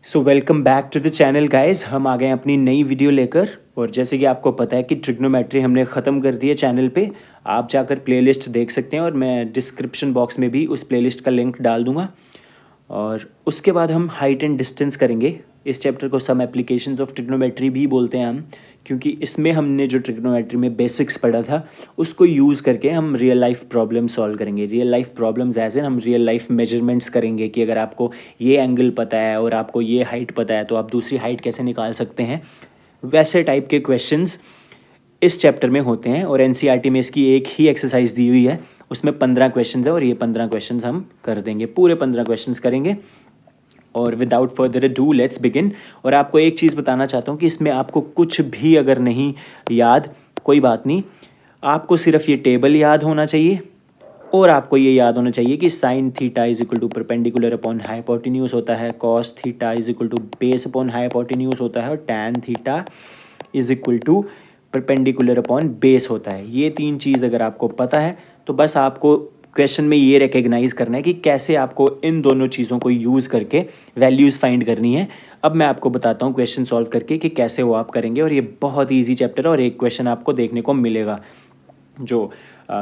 So welcome back to the channel guys. हम आ गए हैं अपनी नई वीडियो लेकर। और जैसे कि आपको पता है कि ट्रिग्नोमेट्री हमने ख़त्म कर दी है चैनल पे। आप जाकर प्लेलिस्ट देख सकते हैं और मैं डिस्क्रिप्शन बॉक्स में भी उस प्लेलिस्ट का लिंक डाल दूंगा। और उसके बाद हम हाइट एंड डिस्टेंस करेंगे। इस चैप्टर को सम एप्लीकेशंस ऑफ ट्रिग्नोमेट्री भी बोलते हैं हम, क्योंकि इसमें हमने जो ट्रिग्नोमेट्री में बेसिक्स पढ़ा था उसको यूज़ करके हम रियल लाइफ प्रॉब्लम सॉल्व करेंगे। Real life problems as in हम रियल लाइफ मेजरमेंट्स करेंगे कि अगर आपको ये एंगल पता है और आपको ये हाइट पता है तो आप दूसरी हाइट कैसे निकाल सकते हैं। वैसे टाइप के क्वेश्चंस इस चैप्टर में होते हैं। और एनसीईआरटी में इसकी एक ही एक्सरसाइज दी हुई है, उसमें 15 क्वेश्चंस है और ये 15 क्वेश्चंस हम कर देंगे, पूरे 15 क्वेश्चंस करेंगे। और without further do let's begin. और आपको एक चीज़ बताना चाहता हूँ कि इसमें आपको कुछ भी अगर नहीं याद, कोई बात नहीं, आपको सिर्फ ये टेबल याद होना चाहिए और आपको ये याद होना चाहिए कि sine theta is equal to perpendicular upon hypotenuse होता है, cos theta is equal to base upon hypotenuse होता है और tan theta is equal to perpendicular upon base होता है। ये तीन चीज़ अगर आपको पता है तो बस आपको क्वेश्चन में ये रिकग्नाइज करना है कि कैसे आपको इन दोनों चीज़ों को यूज़ करके वैल्यूज़ फाइंड करनी है। अब मैं आपको बताता हूँ क्वेश्चन सॉल्व करके कि कैसे वो आप करेंगे। और ये बहुत ईजी चैप्टर है और एक क्वेश्चन आपको देखने को मिलेगा जो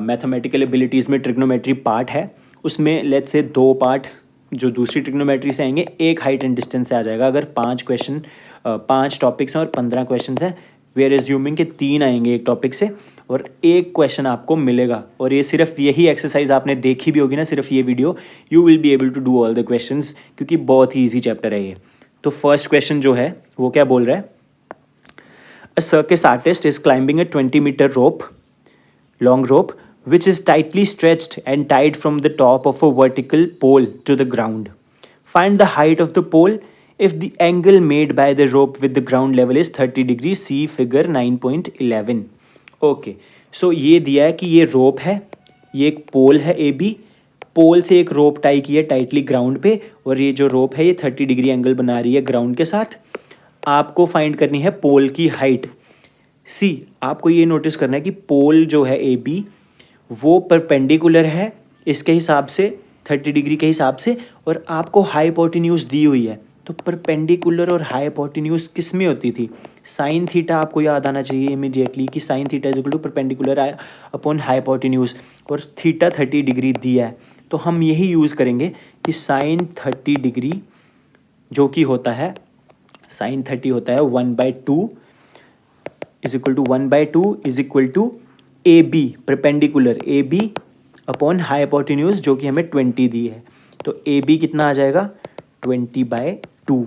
मैथमेटिकल एबिलिटीज़ में ट्रिग्नोमेट्री पार्ट है, उसमें लेट्स से 2 पार्ट जो दूसरी ट्रिग्नोमेट्री से आएंगे, एक हाइट एंड डिस्टेंस से आ जाएगा। अगर 5 टॉपिक्स हैं और 15 क्वेश्चन हैं, वे एज्यूमिंग के 3 आएंगे एक टॉपिक से और एक क्वेश्चन आपको मिलेगा। और ये सिर्फ यही एक्सरसाइज आपने देखी भी होगी ना, सिर्फ ये video, you will be able to do all the questions, क्योंकि बहुत ही ईजी चैप्टर है ये। तो फर्स्ट क्वेश्चन जो है वो क्या बोल रहा है, अ circus artist is climbing a 20-meter long rope which is tightly stretched and tied from the top of a vertical pole to the ground. Find the height of the pole if the angle made by the rope with the ground level is 30 degrees. See figure 9.11. Okay, सो ये दिया है कि ये रोप है, ये एक पोल है A B, पोल से एक रोप टाई की है टाइटली ग्राउंड पे और ये जो रोप है ये 30 डिग्री एंगल बना रही है ग्राउंड के साथ। आपको फाइंड करनी है पोल की हाइट। सी, आपको ये नोटिस करना है कि पोल जो है ए बी वो परपेंडिकुलर है इसके हिसाब से 30 डिग्री के हिसाब से, और आपको हाइपोटेन्यूज दी हुई है। तो परपेंडिकुलर और हाइपोटेन्यूज किस में होती थी, साइन थीटा आपको याद आना चाहिए इमीडिएटली कि sine theta is equal to perpendicular upon hypotenuse, और थीटा 30 डिग्री दिया है। तो हम यही यूज़ करेंगे कि साइन 30 डिग्री जो कि होता है, साइन 30 होता है 1/2 is equal to 1/2 is equal to A B, perpendicular A B upon hypotenuse जो कि हमें 20 दी है। तो ए बी कितना आ जाएगा 20/2,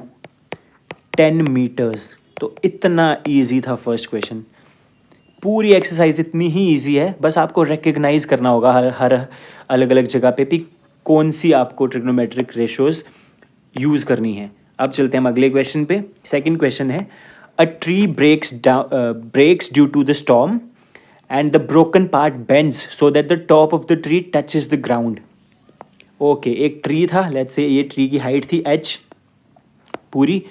10 मीटर्स। तो इतना इजी था फर्स्ट क्वेश्चन। पूरी एक्सरसाइज इतनी ही इजी है, बस आपको रिकग्नाइज करना होगा हर अलग अलग जगह पे भी कौन सी आपको ट्रिग्नोमेट्रिक रेशियोज यूज़ करनी है। अब चलते हैं हम अगले क्वेश्चन पे। सेकंड क्वेश्चन है, a tree breaks due to the storm and the broken part bends so that the top of the tree touches the ground. Okay, एक ट्री था, लेट्स से ये ट्री की हाइट थी h पूरी,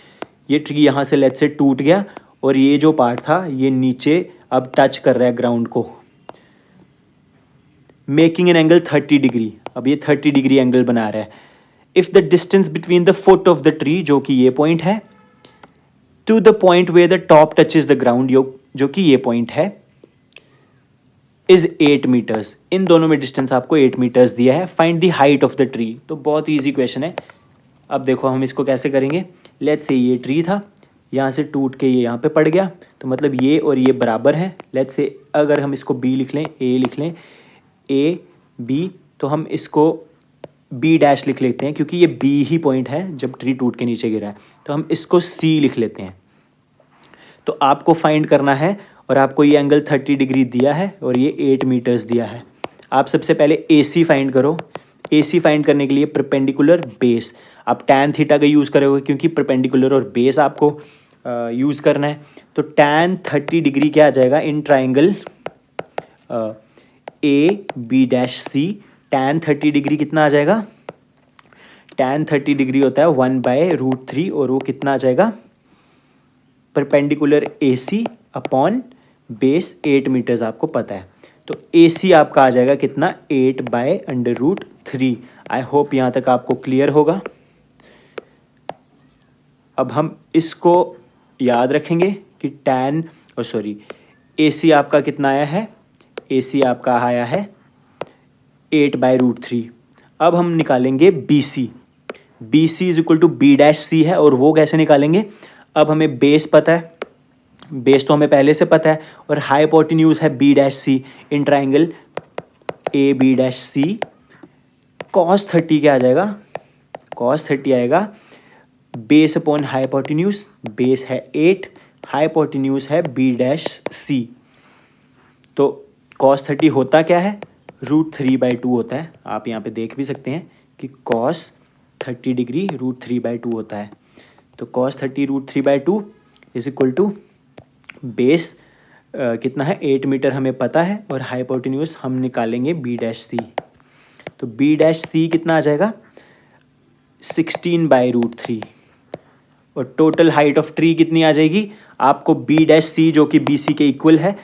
ये tree यहाँ से लेट्स से टूट गया और ये जो पार्ट था ये नीचे अब टच कर रहा है ग्राउंड को, मेकिंग एन एंगल 30 डिग्री। अब ये 30 डिग्री एंगल बना रहा है। If the distance between the foot of the tree जो कि ये पॉइंट है to the point where the top touches the ground जो कि ये पॉइंट है इज 8 मीटर्स। इन दोनों में डिस्टेंस आपको 8 मीटर्स दिया है। Find the height of the tree. तो बहुत ईजी क्वेश्चन है। अब देखो हम इसको कैसे करेंगे। लेट्स से ये ट्री था, यहाँ से टूट के ये यहाँ पे पड़ गया, तो मतलब ये और ये बराबर है। लेट्स से अगर हम इसको बी लिख लें, ए लिख लें, ए बी, तो हम इसको बी डैश लिख लेते हैं क्योंकि ये बी ही पॉइंट है जब ट्री टूट के नीचे गिरा है। तो हम इसको सी लिख लेते हैं। तो आपको फाइंड करना है और आपको ये एंगल 30 डिग्री दिया है और ये 8 मीटर्स दिया है। आप सबसे पहले ए सी फाइंड करो। ए सी फाइंड करने के लिए परपेंडिकुलर बेस, आप टैन थीटा का यूज़ करोगे क्योंकि परपेंडिकुलर और बेस आपको यूज़ करना है। तो टैन 30 डिग्री क्या आ जाएगा in triangle A B dash C, tan 30 degree कितना आ जाएगा, टैन 30 डिग्री होता है 1/√3 और वो कितना आ जाएगा perpendicular A C upon base 8 metres आपको पता है। तो ए सी आपका आ जाएगा कितना 8/√3। आई होप यहाँ तक आपको क्लियर होगा। अब हम इसको याद रखेंगे कि tan AC आपका कितना आया है, AC आपका आया है 8/√3। अब हम निकालेंगे BC, BC is equal to B' है, और वो कैसे निकालेंगे, अब हमें बेस पता है, बेस तो हमें पहले से पता है, और हाइपोटेन्यूज है B' in triangle AB', cos 30 क्या आ जाएगा, cos 30 आएगा बेस अपॉन हाइपोटेन्यूज, बेस है 8, हाइपोटेन्यूज है B', तो cos 30 होता क्या है, √3/2 होता है। आप यहाँ पे देख भी सकते हैं कि cos 30 डिग्री √3/2 होता है। तो cos 30 √3/2 is equal to base कितना है 8 मीटर हमें पता है, और हाइपोटेन्यूज हम निकालेंगे B', तो B' कितना आ जाएगा 16/√3, और टोटल हाइट ऑफ ट्री कितनी आ जाएगी आपको, B' जो कि BC के इक्वल है,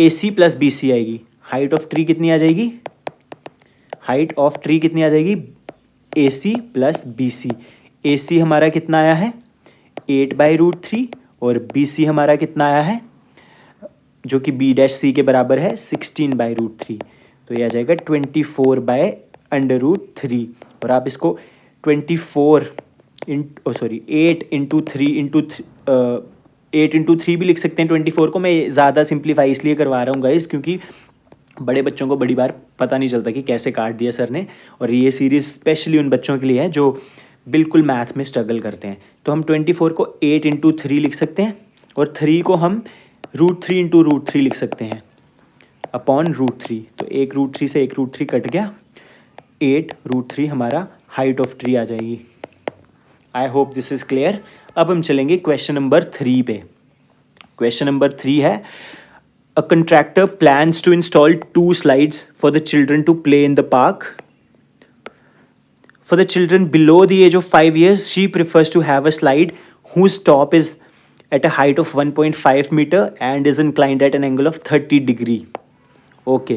AC प्लस BC आएगी। हाइट ऑफ ट्री कितनी आ जाएगी, हाइट ऑफ ट्री कितनी आ जाएगी AC प्लस BC। AC हमारा कितना आया है 8/√3, और BC हमारा कितना आया है जो कि B' के बराबर है 16/√3, तो ये आ जाएगा 24/√3। और आप इसको 8 इंटू 3 भी लिख सकते हैं। 24 को मैं ज़्यादा सिंप्लीफाई इसलिए करवा रहा हूँ गाइस, क्योंकि बड़े बच्चों को बड़ी बार पता नहीं चलता कि कैसे काट दिया सर ने, और ये सीरीज़ स्पेशली उन बच्चों के लिए है जो बिल्कुल मैथ में स्ट्रगल करते हैं। तो हम 24 को 8 इंटू 3 लिख सकते हैं, और 3 को हम √3 इंटू √3 लिख सकते हैं अपॉन √3। तो एक √3 से एक √3 कट गया, 8√3 हमारा हाइट ऑफ ट्री आ जाएगी। I hope this is clear. अब हम चलेंगे क्वेश्चन नंबर 3 पे। क्वेश्चन नंबर 3 है, a contractor plans to install 2 slides for the children to play in the park. For the children below the age of 5 years, she prefers to have a slide whose top is at a height of 1.5 meter and is inclined at an angle of 30 degree. Okay.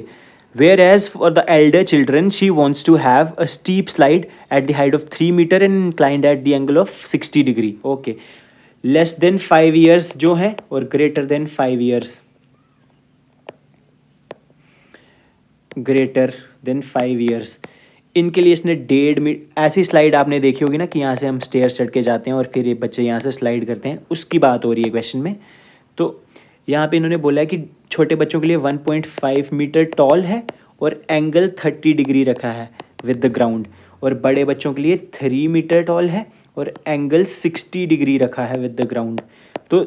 Whereas for the elder children, she wants to have a steep slide at the height of 3 meter and inclined at the angle of 60 degree. Okay. Less than 5 years जो है और greater than 5 years. Greater than 5 years. इनके लिए इसने 1.5 metre, ऐसी slide आपने देखी होगी ना कि यहाँ से हम स्टेयर चढ़ के जाते हैं और फिर ये बच्चे यहाँ से स्लाइड करते हैं, उसकी बात हो रही है क्वेश्चन में। तो यहाँ पे इन्होंने बोला है कि छोटे बच्चों के लिए 1.5 मीटर टॉल है और एंगल 30 डिग्री रखा है विद द ग्राउंड, और बड़े बच्चों के लिए 3 मीटर टॉल है और एंगल 60 डिग्री रखा है विद द ग्राउंड। तो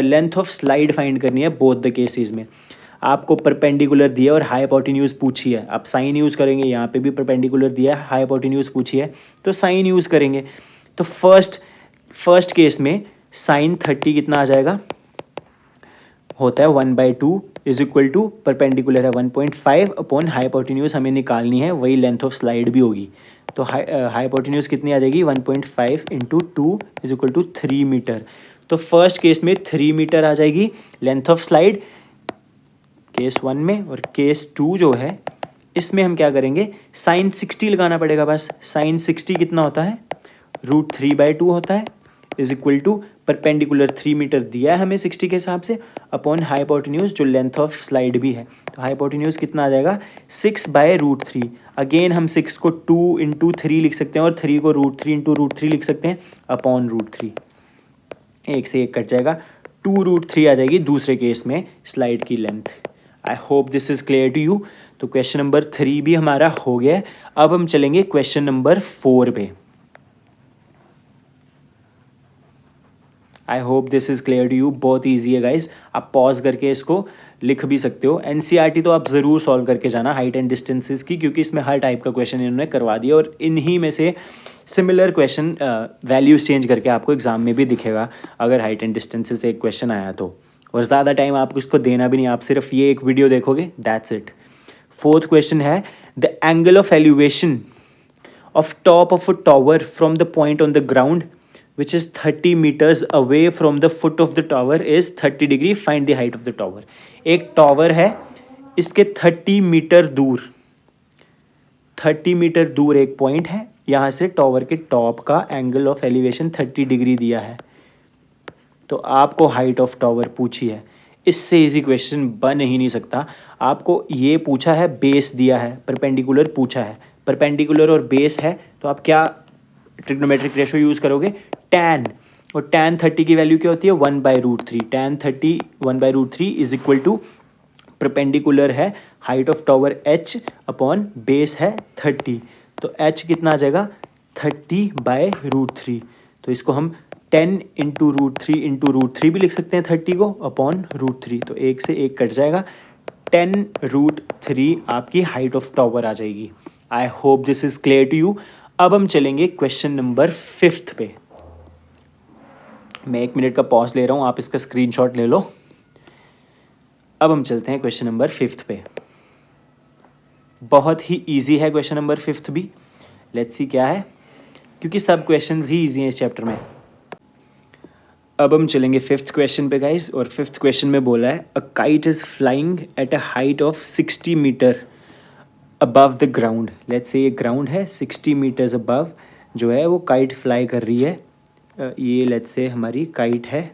लेंथ ऑफ स्लाइड फाइंड करनी है बोथ द केसेस में। आपको परपेंडिकुलर दिया और हाइपोटेन्यूज पूछी है, आप साइन यूज़ करेंगे, यहाँ पे भी परपेंडिकुलर दिया है, हाइपोटेन्यूज पूछी है तो साइन यूज़ करेंगे। तो फर्स्ट केस में साइन 30 कितना आ जाएगा, होता है 1/2 इज इक्वल टू परपेंडिकुलर है 1.5 अपॉन हाइपोटेन्यूज हमें निकालनी है, वही लेंथ ऑफ स्लाइड भी होगी। तो हाइपोटेन्यूज कितनी आ जाएगी 1.5 into 2 is equal to 3 metre. तो फर्स्ट केस में 3 मीटर आ जाएगी लेंथ ऑफ स्लाइड केस 1 में, और केस 2 जो है इसमें हम क्या करेंगे, साइन 60 लगाना पड़ेगा बस। साइन 60 कितना होता है √3/2 होता है is equal to perpendicular 3 metre दिया है हमें 60 के हिसाब से अपॉन हाइपोटेन्यूज जो लेंथ ऑफ स्लाइड भी है। तो हाइपोटेन्यूज कितना आ जाएगा 6/√3। अगेन हम 6 को 2 इंटू 3 लिख सकते हैं और 3 को √3 इंटू √3 लिख सकते हैं अपॉन √3। एक से एक कट जाएगा, 2√3 आ जाएगी दूसरे केस में स्लाइड की length. I hope this is clear to you. तो क्वेश्चन नंबर 3 भी हमारा हो गया है। अब हम चलेंगे क्वेश्चन नंबर 4 पे। I hope this is clear to you. बहुत ईजी है गाइज, आप पॉज करके इसको लिख भी सकते हो। एनसीईआरटी तो आप ज़रूर सॉल्व करके जाना हाइट एंड डिस्टेंसेस की, क्योंकि इसमें हर टाइप का क्वेश्चन इन्होंने करवा दिया और इन्हीं में से सिमिलर क्वेश्चन वैल्यूज चेंज करके आपको एग्जाम में भी दिखेगा अगर हाइट एंड डिस्टेंसेस से एक क्वेश्चन आया तो। और ज़्यादा टाइम आपको इसको देना भी नहीं, आप सिर्फ ये एक वीडियो देखोगे, दैट्स इट। फोर्थ क्वेश्चन है, the angle of elevation of top of a tower from the point on the ground which is 30 meters away from the foot of the tower is 30 degree. Find the height of the tower. एक tower है, इसके 30 metre दूर एक point है, यहाँ से tower के top का एंगल ऑफ एलिवेशन 30 डिग्री दिया है। तो आपको हाइट ऑफ टावर पूछी है, इससे इजी क्वेश्चन बन ही नहीं सकता। आपको ये पूछा है, बेस दिया है, परपेंडिकुलर पूछा है, परपेंडिकुलर और बेस है, तो आप क्या ट्रिग्नोमेट्रिक रेशो यूज़ करोगे, टैन। और टैन 30 की वैल्यू क्या होती है, 1/√3। Tan 30 1/√3 is equal to, perpendicular है height of tower h upon base है 30, तो h कितना आ जाएगा, 30/√3। तो इसको हम 10 इंटू √3 भी लिख सकते हैं 30 को, अपॉन √3, तो एक से एक कट जाएगा, 10√3 आपकी हाइट ऑफ टावर आ जाएगी। I hope this is clear to you. अब हम चलेंगे क्वेश्चन नंबर 5 पे। मैं 1 मिनट का पॉज ले रहा हूँ, आप इसका स्क्रीनशॉट ले लो। अब हम चलते हैं क्वेश्चन नंबर 5 पे। बहुत ही इजी है क्वेश्चन नंबर 5 भी। लेट्स सी क्या है, क्योंकि सब क्वेश्चंस ही इजी हैं इस चैप्टर में। अब हम चलेंगे 5th क्वेश्चन पे गाइस, और 5th क्वेश्चन में बोला है a kite is flying at a height of 60 metre above the ground. Let's say ये ग्राउंड है, 60 मीटर्स अबव जो है वो काइट फ्लाई कर रही है। ये लेट्स से हमारी काइट है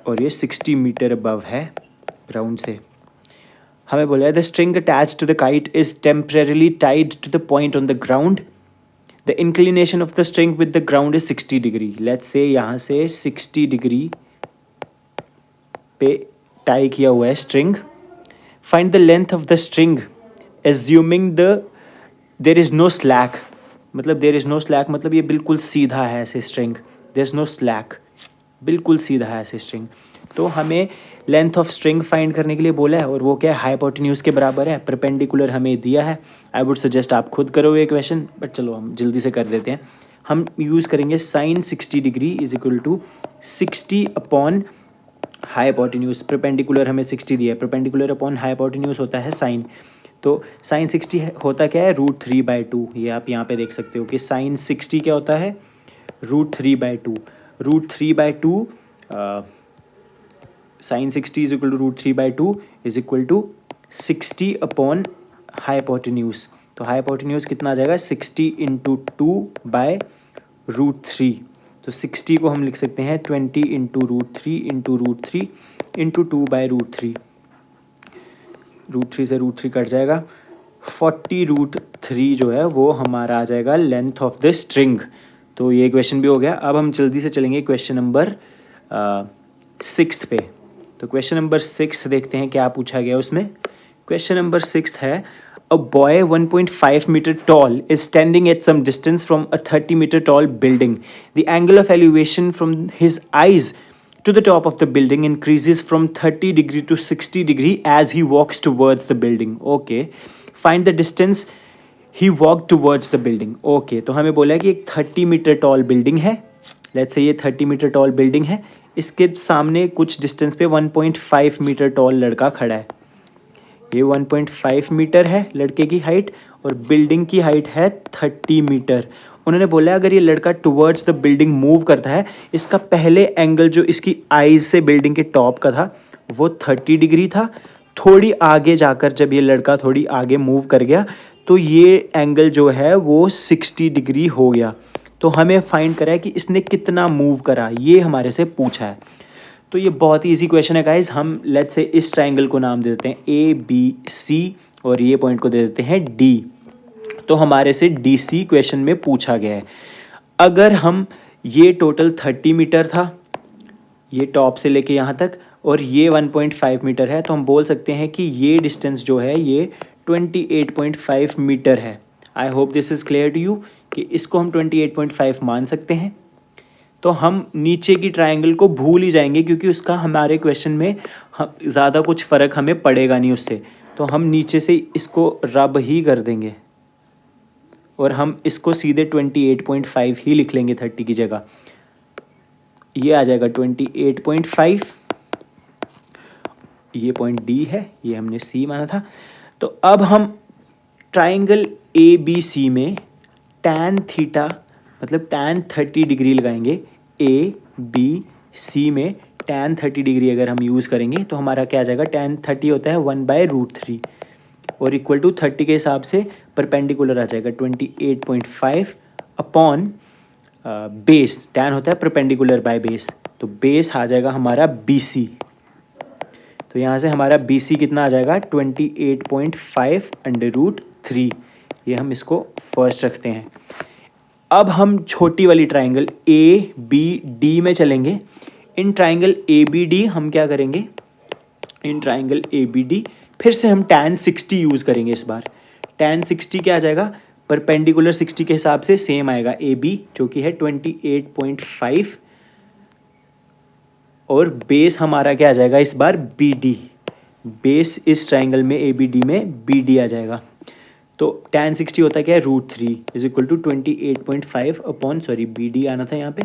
और ये 60 मीटर अबव है ग्राउंड से। हमें बोला है the string attached to the kite is temporarily tied to the point on the ground, the inclination of the string with the ground is 60 degree. Let's say यहाँ से 60 डिग्री पे tie किया हुआ है string. Find the length of the string assuming there is no slack. मतलब there is no slack मतलब ये बिल्कुल सीधा है ऐसे string, there is no slack, बिल्कुल सीधा है ऐसे स्ट्रिंग। तो हमें लेंथ ऑफ स्ट्रिंग फाइंड करने के लिए बोला है, और वो क्या है, हाइपोटेन्यूज के बराबर है। परपेंडिकुलर हमें दिया है। आई वुड सजेस्ट आप खुद करो ये क्वेश्चन, बट चलो हम जल्दी से कर देते हैं। हम यूज़ करेंगे sine 60 degree is equal to 60 upon hypotenuse. Perpendicular हमें 60 दिया है, परपेंडिकुलर अपॉन हाइपोटेन्यूज होता है साइन। तो साइन 60 होता क्या है, √3/2। ये आप यहाँ पे देख सकते हो कि साइन 60 क्या होता है, √3/2। √3/2 sine 60 is equal to √3/2 is equal to 60 upon hypotenuse. तो हाइपोटेन्यूज कितना आ जाएगा, 60 इंटू 2/√3। तो 60 को हम लिख सकते हैं 20 इंटू √3 इंटू √3 इंटू 2/√3। √3 से √3 कट जाएगा, 40√3 जो है वो हमारा आ जाएगा लेंथ ऑफ द स्ट्रिंग। तो ये क्वेश्चन भी हो गया। अब हम जल्दी से चलेंगे क्वेश्चन नंबर 6 पे। तो क्वेश्चन नंबर 6 देखते हैं क्या पूछा गया उसमें। क्वेश्चन नंबर 6 है a boy 1.5 metre tall is standing at some distance from a 30 meter tall building. The angle of elevation from his eyes to the top of the building increases from 30 degree to 60 degree as he walks towards the building. Okay, find the distance he walked towards the building. Okay, तो हमें बोला है कि एक 30 metre tall building है। Let's say ये 30 metre tall building है, इसके सामने कुछ डिस्टेंस पे 1.5 मीटर टॉल लड़का खड़ा है। ये 1.5 मीटर है लड़के की हाइट, और बिल्डिंग की हाइट है 30 मीटर। उन्होंने बोला अगर ये लड़का टुवर्ड्स द बिल्डिंग मूव करता है, इसका पहले एंगल जो इसकी आईज से बिल्डिंग के टॉप का था वो 30 डिग्री था। थोड़ी आगे जाकर जब ये लड़का थोड़ी आगे मूव कर गया तो ये एंगल जो है वो 60 डिग्री हो गया। तो हमें फाइंड करा है कि इसने कितना मूव करा, ये हमारे से पूछा है। तो ये बहुत ही इजी क्वेश्चन है गाइज। हम लेट्स से इस ट्राइंगल को नाम दे देते हैं ABC और ये पॉइंट को दे देते हैं D। तो हमारे से DC क्वेश्चन में पूछा गया है। अगर हम ये टोटल 30 मीटर था, ये टॉप से लेके यहाँ तक, और ये 1.5 मीटर है, तो हम बोल सकते हैं कि ये डिस्टेंस जो है ये 28.5 मीटर है। I hope this is clear to you कि इसको हम 28.5 मान सकते हैं। तो हम नीचे की ट्रायंगल को भूल ही जाएंगे, क्योंकि उसका हमारे क्वेश्चन में ज़्यादा कुछ फ़र्क हमें पड़ेगा नहीं उससे। तो हम नीचे से इसको रब ही कर देंगे और हम इसको सीधे 28.5 ही लिख लेंगे 30 की जगह। ये आ जाएगा 28.5। ये पॉइंट D है, ये हमने C माना था। तो अब हम ट्राइंगल ABC में tan थीटा मतलब tan 30 डिग्री लगाएंगे। ABC में tan 30 डिग्री अगर हम यूज़ करेंगे तो हमारा क्या आ जाएगा, tan 30 होता है 1/√3 और इक्वल टू 30 के हिसाब से परपेंडिकुलर आ जाएगा 28.5 अपॉन बेस, टैन होता है परपेंडिकुलर बाय बेस, तो बेस आ जाएगा हमारा BC। तो यहाँ से हमारा BC कितना आ जाएगा 28.5/√3। ये हम इसको फर्स्ट रखते हैं। अब हम छोटी वाली ट्राइंगल ABD में चलेंगे। इन ट्राइंगल ABD हम क्या करेंगे, इन ट्राइंगल ABD फिर से हम tan 60 यूज़ करेंगे इस बार। tan 60 क्या आ जाएगा, परपेंडिकुलर 60 के हिसाब से सेम आएगा AB जो कि है 28.5 और बेस हमारा क्या आ जाएगा इस बार BD। बेस इस ट्राइंगल में ABD में BD आ जाएगा। तो tan 60 होता है क्या है √3 is equal to 28.5 upon, sorry BD आना था यहाँ पे,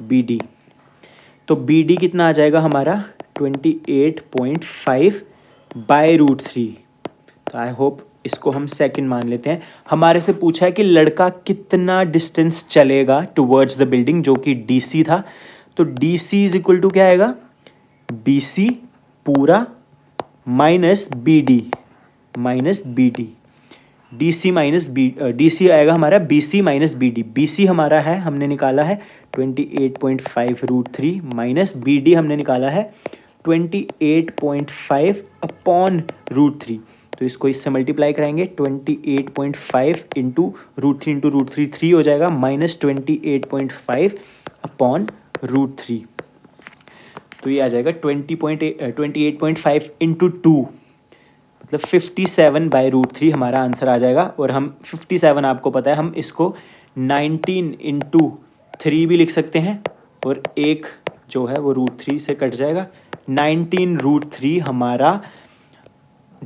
BD। तो BD कितना आ जाएगा हमारा 28.5/√3। तो आई होप इसको हम सेकंड मान लेते हैं। हमारे से पूछा है कि लड़का कितना डिस्टेंस चलेगा टुवर्ड्स द बिल्डिंग, जो कि DC था। तो DC इज इक्वल टू क्या आएगा, BC पूरा minus BD minus BD। DC आएगा हमारा BC माइनस BD। BC हमारा है, हमने निकाला है 28.5/√3 माइनस BD हमने निकाला है 28.5 अपॉन √3। तो इसको इससे मल्टीप्लाई कराएंगे, 28.5 इंटू √3 3 हो जाएगा, माइनस 28.5 अपॉन √3। तो ये आ जाएगा 28.5 इंटू 2 मतलब 57/√3 हमारा आंसर आ जाएगा। और हम 57 आपको पता है, हम इसको 19 इंटू 3 भी लिख सकते हैं और एक जो है वो √3 से कट जाएगा। 19√3 हमारा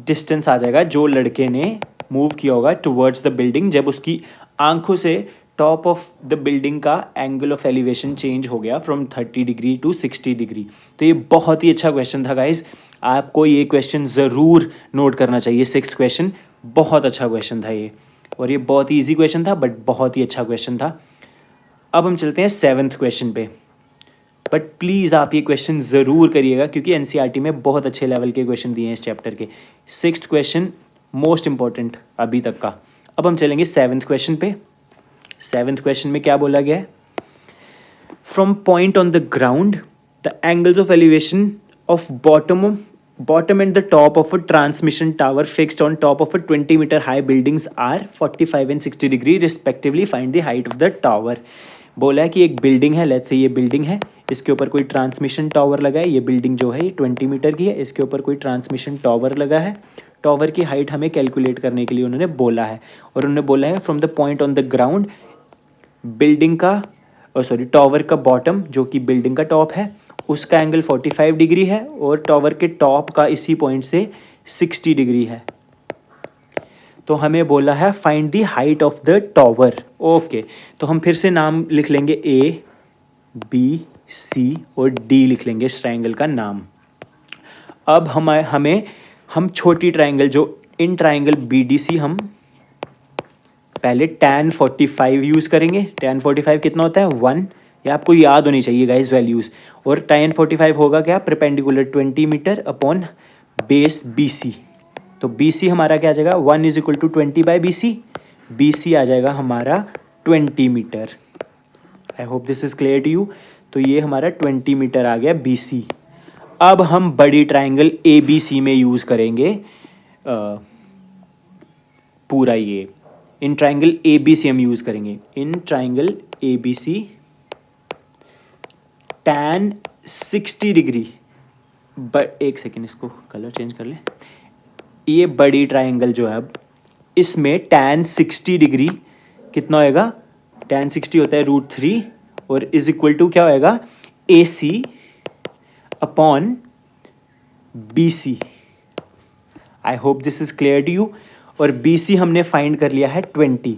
डिस्टेंस आ जाएगा जो लड़के ने मूव किया होगा टुवर्ड्स द बिल्डिंग, जब उसकी आंखों से टॉप ऑफ द बिल्डिंग का एंगल ऑफ एलिवेशन चेंज हो गया फ्रॉम 30 डिग्री टू 60 डिग्री। तो ये बहुत ही अच्छा क्वेश्चन था गाइज, आपको ये क्वेश्चन ज़रूर नोट करना चाहिए। 6th क्वेश्चन बहुत अच्छा क्वेश्चन था ये, और ये बहुत ही ईजी क्वेश्चन था बट बहुत ही अच्छा क्वेश्चन था। अब हम चलते हैं 7th क्वेश्चन पे, बट प्लीज़ आप ये क्वेश्चन ज़रूर करिएगा क्योंकि NCERT में बहुत अच्छे लेवल के क्वेश्चन दिए हैं इस चैप्टर के। 6th क्वेश्चन मोस्ट इंपॉर्टेंट अभी तक का। अब हम चलेंगे 7th क्वेश्चन पे। 7th क्वेश्चन में क्या बोला गया है, from point on the ground the angles of elevation of bottom and the top of a transmission tower fixed on top of a 20 meter high buildings are 45 and 60 degree respectively, find the height of the tower। बोला है कि एक building है, let's say ये building है, इसके ऊपर कोई ट्रांसमिशन टावर लगा है। ये बिल्डिंग जो है ये 20 मीटर की है, इसके ऊपर कोई ट्रांसमिशन टावर लगा है। टावर की हाइट हमें कैलकुलेट करने के लिए उन्होंने बोला है, और उन्होंने बोला है from the point on the ground, building का सॉरी टावर का बॉटम जो कि बिल्डिंग का टॉप है उसका एंगल 45 डिग्री है, और टावर के टॉप का इसी पॉइंट से 60 डिग्री है। तो हमें बोला है find the height of the tower. Okay, तो हम फिर से नाम लिख लेंगे ABC और D लिख लेंगे इस ट्राइंगल का नाम। अब हम छोटी ट्राइंगल जो इन ट्राइंगल BDC हम पहले tan 45 यूज़ करेंगे। tan 45 कितना होता है 1, ये आपको याद होनी चाहिए गाइस वैल्यूज़। और tan 45 होगा क्या, perpendicular 20 metre upon base BC। तो BC हमारा क्या आ जाएगा 1 is equal to 20/BC। BC आ जाएगा हमारा 20 metre. I hope this is clear to you. तो ये हमारा 20 मीटर आ गया BC। अब हम बड़ी ट्राइंगल ABC में यूज़ करेंगे पूरा ये, इन ट्राइंगल ABC हम यूज़ करेंगे। इन triangle ABC tan 60 degree, but एक सेकेंड इसको कलर चेंज कर ले। ये बड़ी ट्राइंगल जो है अब इसमें tan 60 डिग्री कितना होएगा, tan 60 होता है √3 और इज इक्वल टू क्या होएगा AC upon BC। I hope this is clear to you. और BC हमने फाइंड कर लिया है 20,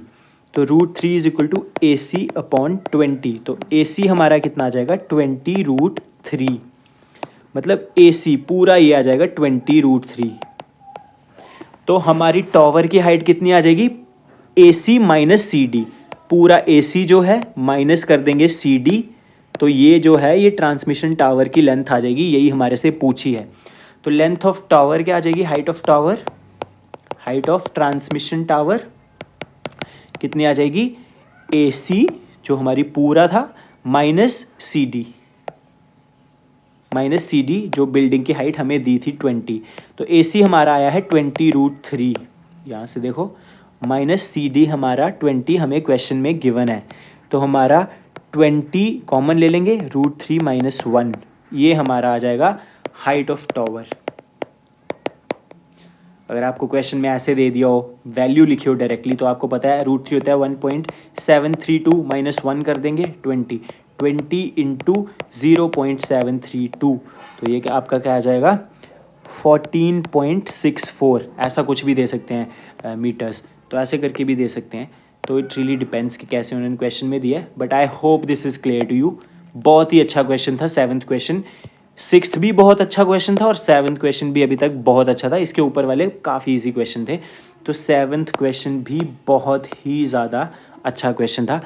तो √3 is equal to AC upon 20। तो AC हमारा कितना आ जाएगा 20√3, मतलब AC पूरा ये आ जाएगा 20√3। तो हमारी टावर की हाइट कितनी आ जाएगी AC माइनस CD, पूरा AC जो है माइनस कर देंगे CD, तो ये जो है ये ट्रांसमिशन टावर की लेंथ आ जाएगी, यही हमारे से पूछी है। तो लेंथ ऑफ टावर क्या आ जाएगी, height of tower, height of transmission tower कितनी आ जाएगी AC जो हमारी पूरा था माइनस सी डी जो बिल्डिंग की हाइट हमें दी थी 20। तो ए सी हमारा आया है 20√3, यहाँ से देखो, माइनस सी डी हमारा 20 हमें क्वेश्चन में गिवन है। तो हमारा 20 कॉमन ले लेंगे, √3 - 1, ये हमारा आ जाएगा हाइट ऑफ टावर। अगर आपको क्वेश्चन में ऐसे दे दिया हो, वैल्यू लिखी हो डायरेक्टली, तो आपको पता है √3 होता है 1.732 - 1 कर देंगे 20 × 0.732, तो ये आपका क्या आ जाएगा 14.64, ऐसा कुछ भी दे सकते हैं मीटर्स, तो ऐसे करके भी दे सकते हैं। तो इट रियली डिपेंड्स कि कैसे उन्होंने क्वेश्चन में दिया है, but I hope this is clear to you. बहुत ही अच्छा क्वेश्चन था 7th क्वेश्चन, 6th भी बहुत अच्छा क्वेश्चन था और 7th क्वेश्चन भी अभी तक बहुत अच्छा था। इसके ऊपर वाले काफ़ी इजी क्वेश्चन थे, तो 7th क्वेश्चन भी बहुत ही ज़्यादा अच्छा क्वेश्चन था।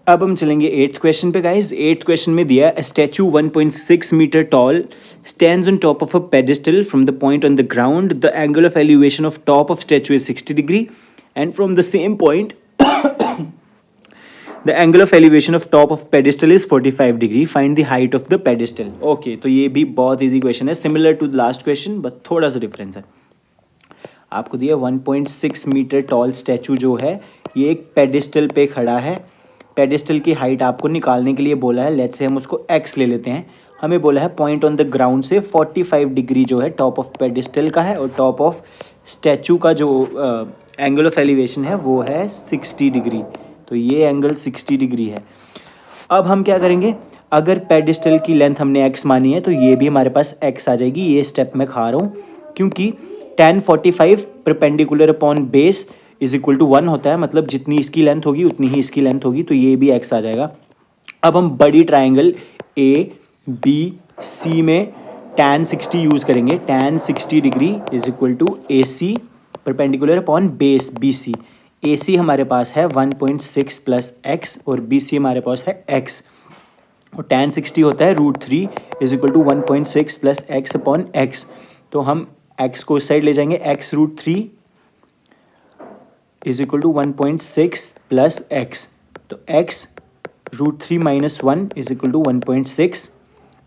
अब हम चलेंगे 8th क्वेश्चन पे गाइज। 8th क्वेश्चन में दिया है statue 1.6 metre tall stands on top of a pedestal from the point on the ground, the angle of elevation of top of statue is 60 degree and from the same point the angle of elevation of top of pedestal is 45 degree, find the height of the pedestal। okay, तो ये भी बहुत easy question है, similar to the last question but थोड़ा सा difference है। आपको दिया 1.6 मीटर टॉल स्टैचू जो है ये एक पेडिस्टल पे खड़ा है। पेडिस्टल की हाइट आपको निकालने के लिए बोला है, लेट्स से हम उसको x ले लेते हैं। हमें बोला है पॉइंट ऑन द ग्राउंड से 45 डिग्री जो है टॉप ऑफ पेडिस्टल का है, और टॉप ऑफ स्टैचू का जो एंगल ऑफ एलिवेशन है वो है 60 डिग्री, तो ये एंगल 60 डिग्री है। अब हम क्या करेंगे, अगर पेडिस्टल की लेंथ हमने x मानी है तो ये भी हमारे पास x आ जाएगी। ये स्टेप मैं खा रहा हूँ क्योंकि tan 45 perpendicular upon base is equal to 1 होता है, मतलब जितनी इसकी लेंथ होगी उतनी ही इसकी लेंथ होगी, तो ये भी x आ जाएगा। अब हम बड़ी ट्राइंगल ABC में tan 60 यूज़ करेंगे। tan 60 degree is equal to AC perpendicular upon base BC। AC हमारे पास है 1.6 प्लस x और BC हमारे पास है x, और tan 60 होता है √3 is equal to 1.6 plus x upon x। तो हम x को इस साइड ले जाएंगे, x √3 is equal to 1.6 plus x, तो x √3 - 1 इज इक्वल टू 1.6,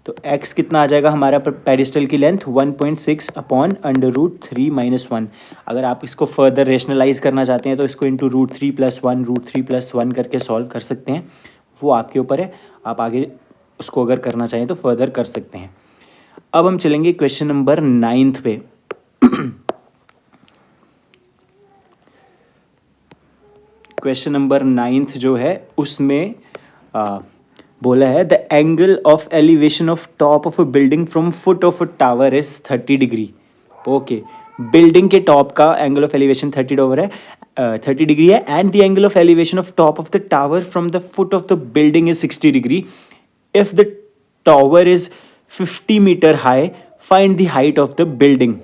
तो x कितना आ जाएगा हमारा पेडिस्टल की लेंथ 1.6 अपॉन √3 - 1। अगर आप इसको फर्दर रेशनलाइज करना चाहते हैं तो इसको इंटू √3 + 1 √3 + 1 करके सॉल्व कर सकते हैं, वो आपके ऊपर है, आप आगे उसको अगर करना चाहें तो फर्दर कर सकते हैं। अब हम चलेंगे क्वेश्चन नंबर 9 पे। क्वेश्चन नंबर 9 जो है उसमें बोला है the angle of elevation of top of a building from foot of a tower is 30 degree. Okay, building के टॉप का एंगल ऑफ एलिवेशन 30 डिग्री है, and the angle of elevation of top of the tower from the foot of the building is 60 degree. If the tower is 50 metre high, find the height of the building.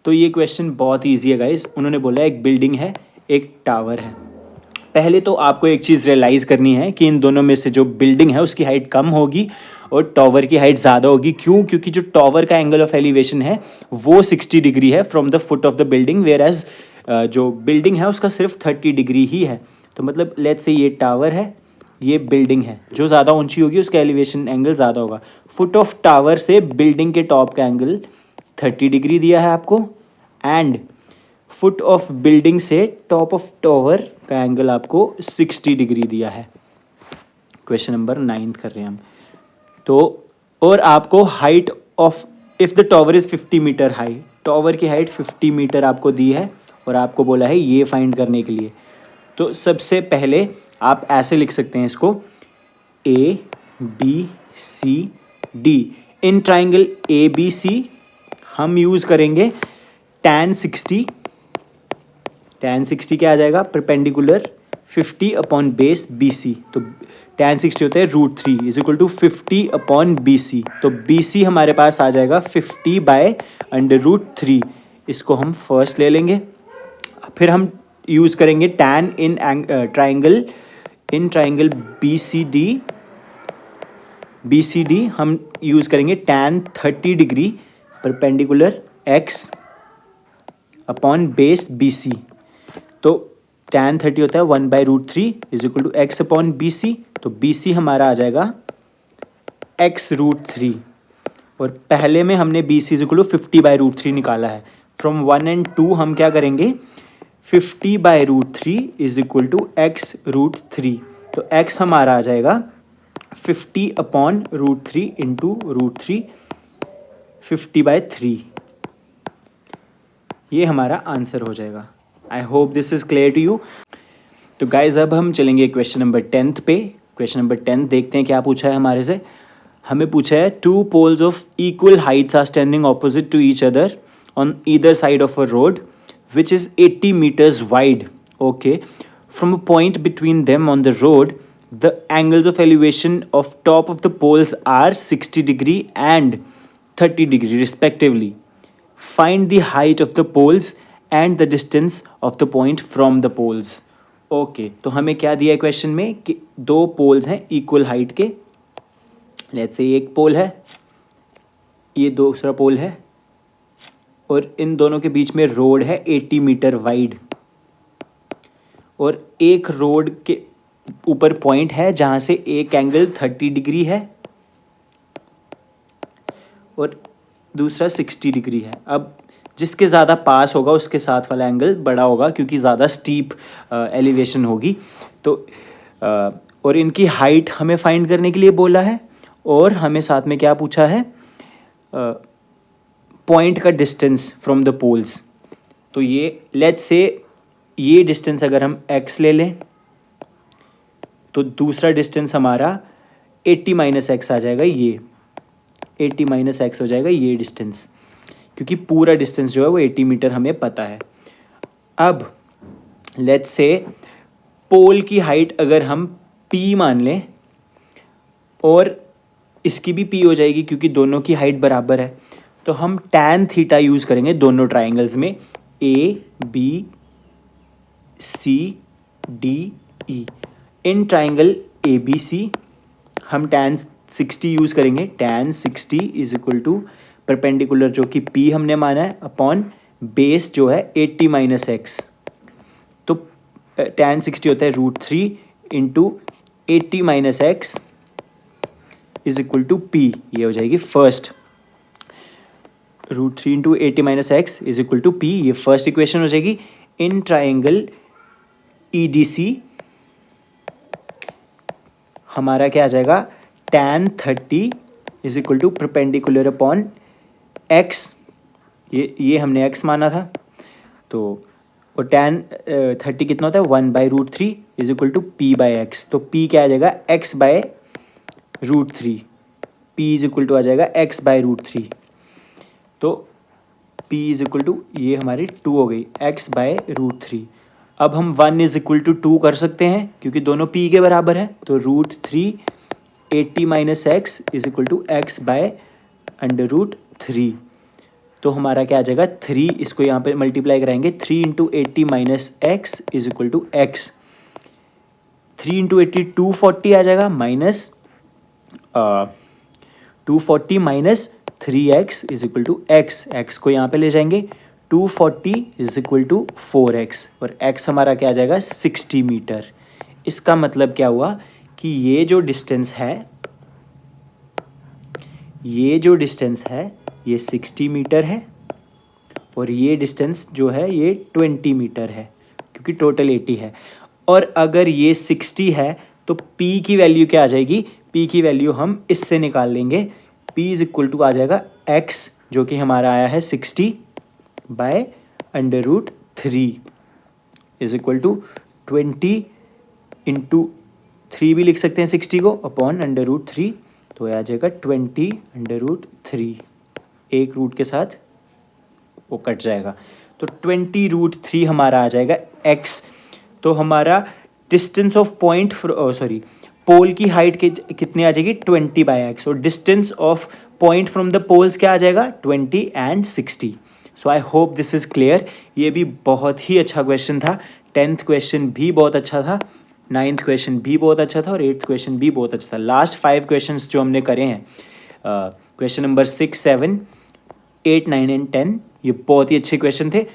तो ये question बहुत easy है guys. उन्होंने बोला एक building है, एक tower है। पहले तो आपको एक चीज़ रियलाइज करनी है कि इन दोनों में से जो बिल्डिंग है उसकी हाइट कम होगी और टावर की हाइट ज़्यादा होगी। क्यों? क्योंकि जो टावर का एंगल ऑफ एलिवेशन है वो 60 डिग्री है from the foot of the building, whereas जो बिल्डिंग है उसका सिर्फ 30 डिग्री ही है। तो मतलब लेट्स से ये टावर है, ये बिल्डिंग है, जो ज़्यादा ऊंची होगी उसका एलिवेशन एंगल ज़्यादा होगा। फुट ऑफ टावर से बिल्डिंग के टॉप का एंगल 30 डिग्री दिया है आपको, एंड फुट ऑफ बिल्डिंग से टॉप ऑफ टावर का एंगल आपको 60 डिग्री दिया है। क्वेश्चन नंबर 9 कर रहे हैं हम। तो और आपको height of if the tower is 50 metre high, tower की हाइट 50 मीटर आपको दी है और आपको बोला है ये फाइंड करने के लिए। तो सबसे पहले आप ऐसे लिख सकते हैं इसको ABCD। इन ट्राइंगल ABC हम यूज़ करेंगे tan 60। tan 60 क्या आ जाएगा, परपेंडिकुलर 50 अपॉन बेस BC। तो tan 60 होता है √3 is equal to 50 upon BC। तो BC हमारे पास आ जाएगा 50/√3। इसको हम फर्स्ट ले लेंगे, फिर हम यूज़ करेंगे tan इन ट्राइंगल BCD हम यूज़ करेंगे tan 30 degree perpendicular X upon base BC। तो tan 30 होता है 1/√3 is equal to X upon B C. तो बी सी हमारा आ जाएगा x√3, और पहले में हमने B C is equal to 50/√3 निकाला है। फ्रॉम 1 and 2 हम क्या करेंगे, 50/√3 इज इक्वल टू x√3। तो x हमारा आ जाएगा 50/√3 इंटू √3 50/3। ये हमारा आंसर हो जाएगा। I hope this is clear to you. तो गाइज अब हम चलेंगे क्वेश्चन नंबर 10 पे। क्वेश्चन नंबर 10 देखते हैं क्या पूछा है हमारे से। हमें पूछा है 2 poles of equal heights are standing opposite to each other on either side of a road which is 80 meters wide. Okay, from a point between them on the road, the angles of elevation of top of the poles are 60° and 30° respectively. Find the height of the poles and the distance of the point from the poles. Okay, तो हमें क्या दिया है question में कि दो poles हैं equal height के। लेट्स से एक पोल है, ये दूसरा पोल है, और इन दोनों के बीच में रोड है 80 मीटर वाइड, और एक रोड के ऊपर पॉइंट है जहां से एक एंगल 30° है और दूसरा 60° है। अब जिसके ज़्यादा पास होगा उसके साथ वाला एंगल बड़ा होगा क्योंकि ज़्यादा स्टीप एलिवेशन होगी। तो और इनकी हाइट हमें फाइंड करने के लिए बोला है, और हमें साथ में क्या पूछा है, पॉइंट का डिस्टेंस फ्रॉम द पोल्स। तो ये लेट्स से ये डिस्टेंस अगर हम x ले लें तो दूसरा डिस्टेंस हमारा 80 - x आ जाएगा। ये 80 - x हो जाएगा ये डिस्टेंस, क्योंकि पूरा डिस्टेंस जो है वो 80 मीटर हमें पता है। अब लेट्स से पोल की हाइट अगर हम p मान लें, और इसकी भी p हो जाएगी क्योंकि दोनों की हाइट बराबर है, तो हम tan थीटा यूज़ करेंगे दोनों ट्राइंगल्स में, ABCDE। इन ट्राइंगल ABC हम tan 60 यूज़ करेंगे। tan 60 is equal to perpendicular जो कि P हमने माना है अपॉन बेस जो है 80 - x। तो tan 60 होता है √3 into 80 - x is equal to P। ये हो जाएगी first, √3 into 80 - x is equal to P। ये फर्स्ट इक्वेशन हो जाएगी। इन ट्राइंगल EDC हमारा क्या आ जाएगा, tan 30 is equal to perpendicular upon x, ये हमने x माना था। तो और tan 30 कितना होता है 1/√3 इज इक्वल टू P/x। तो P क्या आ जाएगा x/√3। P is equal to आ जाएगा x/√3। तो P इज इक्वल टू ये हमारी 2 हो गई x/√3। अब हम 1 इज इक्वल टू 2 कर सकते हैं क्योंकि दोनों P के बराबर है। तो √3 80 - x is equal to x/√3। तो हमारा क्या आ जाएगा 3, इसको यहाँ पे मल्टीप्लाई कराएंगे, 3 into 80 - x is equal to x। 3 into 80 240 आ जाएगा, minus 240 minus 3x is equal to x। x को यहाँ पे ले जाएंगे, 240 इज इक्वल टू 4x, और x हमारा क्या आ जाएगा 60 मीटर। इसका मतलब क्या हुआ कि ये जो डिस्टेंस है ये 60 मीटर है, और ये डिस्टेंस जो है ये 20 मीटर है क्योंकि टोटल 80 है। और अगर ये 60 है तो P की वैल्यू क्या आ जाएगी, P की वैल्यू हम इससे निकाल लेंगे। P इज इक्वल टू आ जाएगा x जो कि हमारा आया है 60/√3 इज इक्वल टू 20 इंटू 3 भी लिख सकते हैं 60 को अपॉन √3। तो आ जाएगा 20/√3, एक रूट के साथ वो कट जाएगा। तो 20√3 हमारा आ जाएगा x। तो हमारा डिस्टेंस ऑफ पॉइंट पोल की हाइट कितनी आ जाएगी 20/x, और distance of point from the poles क्या आ जाएगा 20 and 60। So I hope this is clear. ये भी बहुत ही अच्छा क्वेश्चन था। 10th क्वेश्चन भी बहुत अच्छा था, 9th क्वेश्चन भी बहुत अच्छा था, और 8th क्वेश्चन भी बहुत अच्छा था। लास्ट 5 क्वेश्चन जो हमने करे हैं, क्वेश्चन नंबर 6, 7, 8, 9 and 10, ये बहुत ही अच्छे क्वेश्चन थे।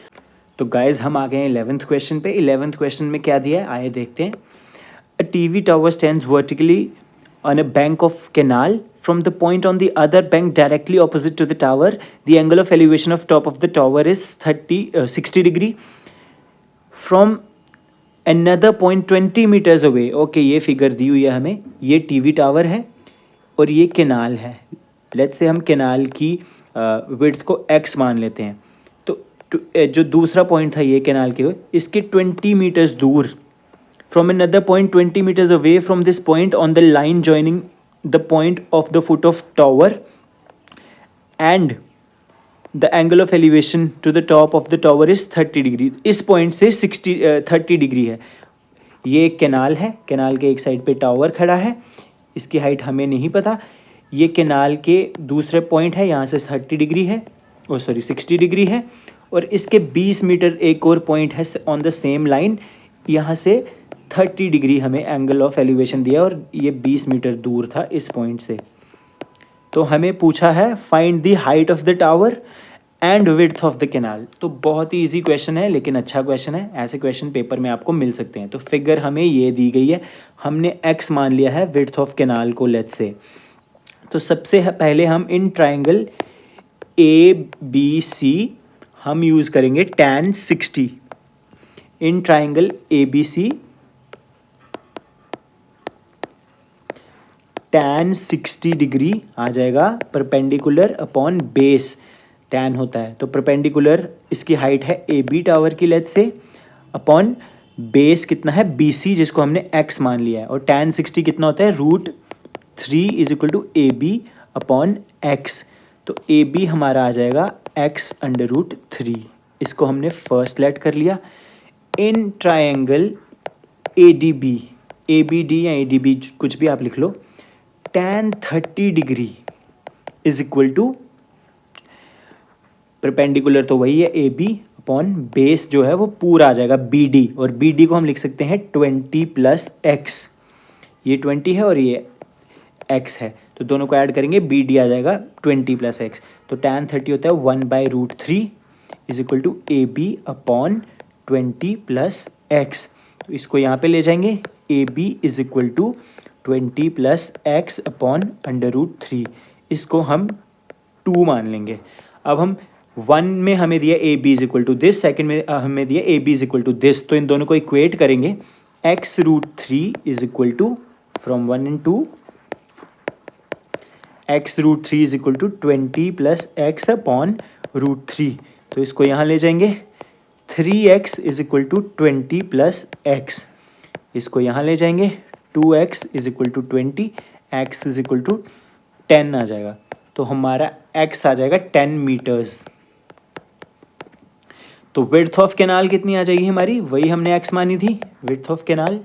तो गाइज हम आ गए हैं 11th क्वेश्चन पे। 11th क्वेश्चन में क्या दिया है आइए देखते हैं। A TV tower stands vertically on a bank of canal. From the point on the other bank directly opposite to the tower, the angle of elevation of top of the tower is 60 degree. From another point 20 meters away, okay, ये figure दी हुई है हमें, ये TV tower है और ये canal है। Let's say हम केनाल की विड्थ को x मान लेते हैं। तो जो दूसरा पॉइंट था ये केनाल के, इसके 20 मीटर्स दूर, from another point 20 meters away from this point on the line joining the point of the foot of tower, and the angle of elevation to the top of the tower is 30 degree। इस point से 30 degree है। ये एक canal है, canal के एक side पे tower खड़ा है, इसकी हाइट हमें नहीं पता। ये केनाल के दूसरे पॉइंट है, यहाँ से 30 डिग्री है, 60 डिग्री है, और इसके 20 मीटर एक और पॉइंट है ऑन द सेम लाइन, यहाँ से 30 डिग्री हमें एंगल ऑफ एलिवेशन दिया और ये 20 मीटर दूर था इस पॉइंट से। तो हमें पूछा है find the height of the tower and width of the canal. तो बहुत ही इजी क्वेश्चन है, लेकिन अच्छा क्वेश्चन है। ऐसे क्वेश्चन पेपर में आपको मिल सकते हैं। तो फिगर हमें ये दी गई है, हमने x मान लिया है विड्थ ऑफ कैनाल को, लेट्स से। तो सबसे पहले हम इन ट्राइंगल ABC हम यूज़ करेंगे tan 60। In triangle ABC tan 60 degree आ जाएगा परपेंडिकुलर अपॉन बेस। tan होता है तो परपेंडिकुलर, इसकी हाइट है AB टावर की, लेट्स से, अपॉन बेस कितना है BC, जिसको हमने x मान लिया है। और tan 60 कितना होता है, √3 is equal to AB upon x। तो AB हमारा आ जाएगा x अंडर √3। इसको हमने फर्स्ट लेट कर लिया। इन ट्राइंगल ADB, ABD या ADB कुछ भी आप लिख लो, tan 30 डिग्री इज इक्वल टू, परपेंडिकुलर तो वही है AB अपॉन बेस जो है वो पूरा आ जाएगा BD, और BD को हम लिख सकते हैं 20 प्लस x। ये 20 है और ये x है, तो दोनों को ऐड करेंगे BD आ जाएगा 20 प्लस x। तो tan 30 होता है 1/√3 is equal to AB upon 20 plus x। तो इसको यहाँ पे ले जाएंगे, AB is equal to 20 plus x upon √3। इसको हम 2 मान लेंगे। अब हम 1 में हमें दिया AB is equal to this, second में हमें दिया AB is equal to this, तो इन दोनों को इक्वेट करेंगे। x √3 is equal to, from 1 and 2, x √3 is equal to 20 plus x upon √3। तो इसको यहाँ ले जाएंगे, 3x is equal to 20 plus x। इसको यहाँ ले जाएंगे, 2x is equal to 20, x is equal to 10 आ जाएगा। तो हमारा x आ जाएगा 10 मीटर्स। तो विड्थ ऑफ कैनाल कितनी आ जाएगी हमारी, वही हमने x मानी थी, width of canal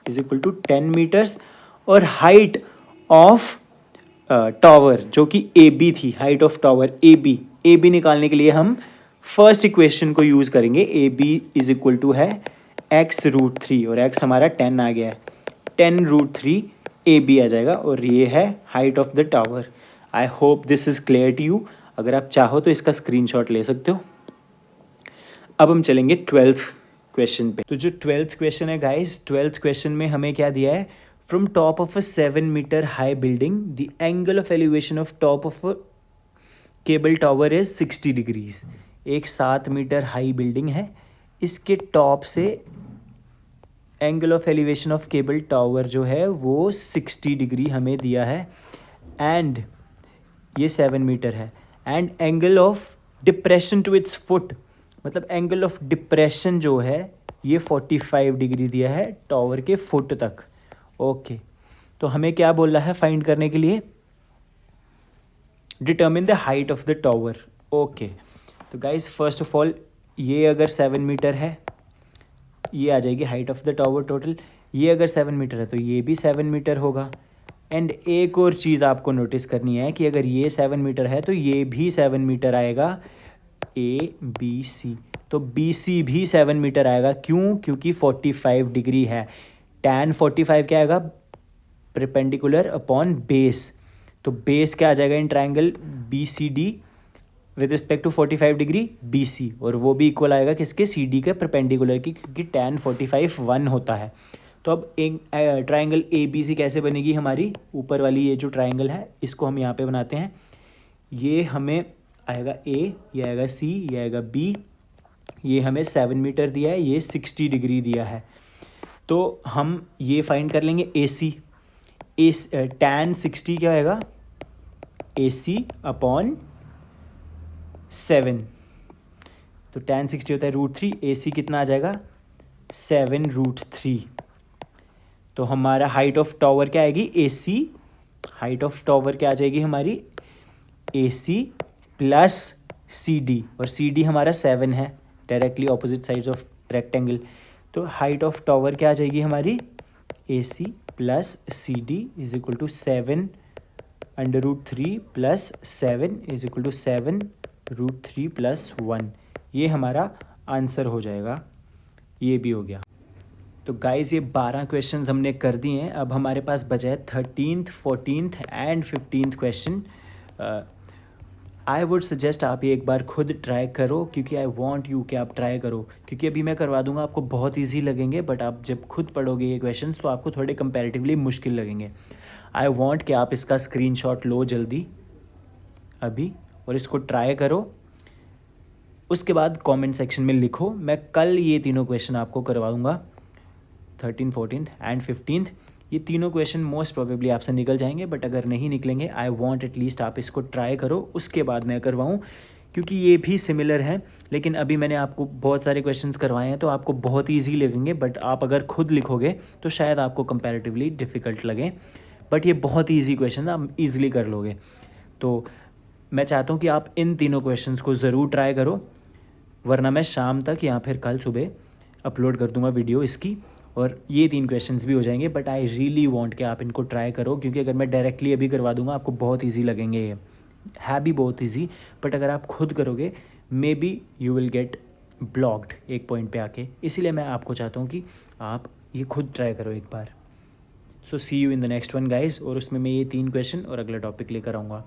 is equal to 10 metres. और हाइट ऑफ टावर जो कि AB थी, हाइट ऑफ टावर AB निकालने के लिए हम फर्स्ट इक्वेशन को यूज़ करेंगे। AB इज इक्वल टू है x √3 और x हमारा 10 आ गया है, 10 √3 AB आ जाएगा, और ये है height of the tower. I hope this is clear to you. अगर आप चाहो तो इसका स्क्रीनशॉट ले सकते हो। अब हम चलेंगे 12th क्वेश्चन पे। तो जो 12th क्वेश्चन है गाइस, 12th क्वेश्चन में हमें क्या दिया है, from top of a 7 metre high building the angle of elevation of top of a cable tower is 60 degrees. एक 7 मीटर हाई बिल्डिंग है, इसके टॉप से angle of elevation of cable tower जो है वो 60 डिग्री हमें दिया है, एंड ये 7 मीटर है, and angle of depression to its foot, मतलब एंगल ऑफ डिप्रेशन जो है ये 45 डिग्री दिया है टावर के फुट तक। ओके, तो हमें क्या बोल रहा है फाइंड करने के लिए, determine the height of the tower. Okay, तो गाइज फर्स्ट ऑफ ऑल ये अगर 7 मीटर है, ये आ जाएगी height of the tower total. ये अगर 7 मीटर है तो ये भी 7 मीटर होगा। एंड एक और चीज़ आपको नोटिस करनी है कि अगर ये 7 मीटर है तो ये भी 7 मीटर आएगा, ABC। तो BC भी 7 मीटर आएगा। क्यों? क्योंकि 45 डिग्री है। tan 45 क्या आएगा, परपेंडिकुलर अपॉन बेस। तो बेस क्या आ जाएगा in triangle BCD, with respect to 45 degree BC, और वो भी इक्वल आएगा किसके, CD के परपेंडिकुलर की, क्योंकि tan 45 1 होता है। तो अब एक ट्राइंगल ABC कैसे बनेगी हमारी, ऊपर वाली ये जो ट्राइंगल है इसको हम यहाँ पे बनाते हैं। ये हमें आएगा A, ये आएगा C, ये आएगा B, ये हमें 7 मीटर दिया है, ये 60 डिग्री दिया है। तो हम ये फाइंड कर लेंगे AC, tan 60 क्या आएगा, AC अपॉन 7, तो tan 60 होता है √3, AC कितना आ जाएगा 7√3। तो हमारा हाइट ऑफ टावर क्या आएगी, AC, हाइट ऑफ टावर क्या आ जाएगी हमारी, AC प्लस CD, और CD हमारा 7 है, directly opposite sides of rectangle. तो हाइट ऑफ टावर क्या आ जाएगी हमारी, AC plus CD is equal to 7√3 plus 7 is equal to 7√3 plus 1। ये हमारा आंसर हो जाएगा, ये भी हो गया। तो गाइज़ ये 12 क्वेश्चंस हमने कर दिए हैं। अब हमारे पास बचा है 13th, 14th and 15th question. I would suggest आप ये एक बार खुद ट्राई करो, क्योंकि आई वांट यू कि आप ट्राई करो, क्योंकि अभी मैं करवा दूंगा आपको बहुत इजी लगेंगे, बट आप जब खुद पढ़ोगे ये क्वेश्चंस तो आपको थोड़े कंपैरेटिवली मुश्किल लगेंगे। आई वांट कि आप इसका स्क्रीनशॉट लो जल्दी अभी और इसको ट्राई करो, उसके बाद कमेंट सेक्शन में लिखो। मैं कल ये तीनों क्वेश्चन आपको करवाऊँगा, 13, 14 एंड 15th। ये तीनों क्वेश्चन मोस्ट प्रोबेबली आपसे निकल जाएंगे, बट अगर नहीं निकलेंगे आई वांट एटलीस्ट आप इसको ट्राई करो, उसके बाद मैं करवाऊँ, क्योंकि ये भी सिमिलर हैं। लेकिन अभी मैंने आपको बहुत सारे क्वेश्चंस करवाए हैं तो आपको बहुत ईजी लगेंगे, बट आप अगर खुद लिखोगे तो शायद आपको कंपैरेटिवली डिफ़िकल्ट लगे, बट ये बहुत ईजी क्वेश्चन आप ईजिली कर लोगे। तो मैं चाहता हूँ कि आप इन तीनों क्वेश्चंस को ज़रूर ट्राई करो, वरना मैं शाम तक या फिर कल सुबह अपलोड कर दूँगा वीडियो इसकी, और ये 3 क्वेश्चंस भी हो जाएंगे। बट आई रियली वांट कि आप इनको ट्राई करो, क्योंकि अगर मैं डायरेक्टली अभी करवा दूंगा आपको बहुत इजी लगेंगे, ये है भी बहुत इजी, बट अगर आप खुद करोगे may be you will get blocked एक पॉइंट पे आके। इसीलिए मैं आपको चाहता हूँ कि आप ये खुद ट्राई करो एक बार। So see you in the next one guys, और उसमें मैं ये 3 क्वेश्चन और अगला टॉपिक लेकर आऊँगा।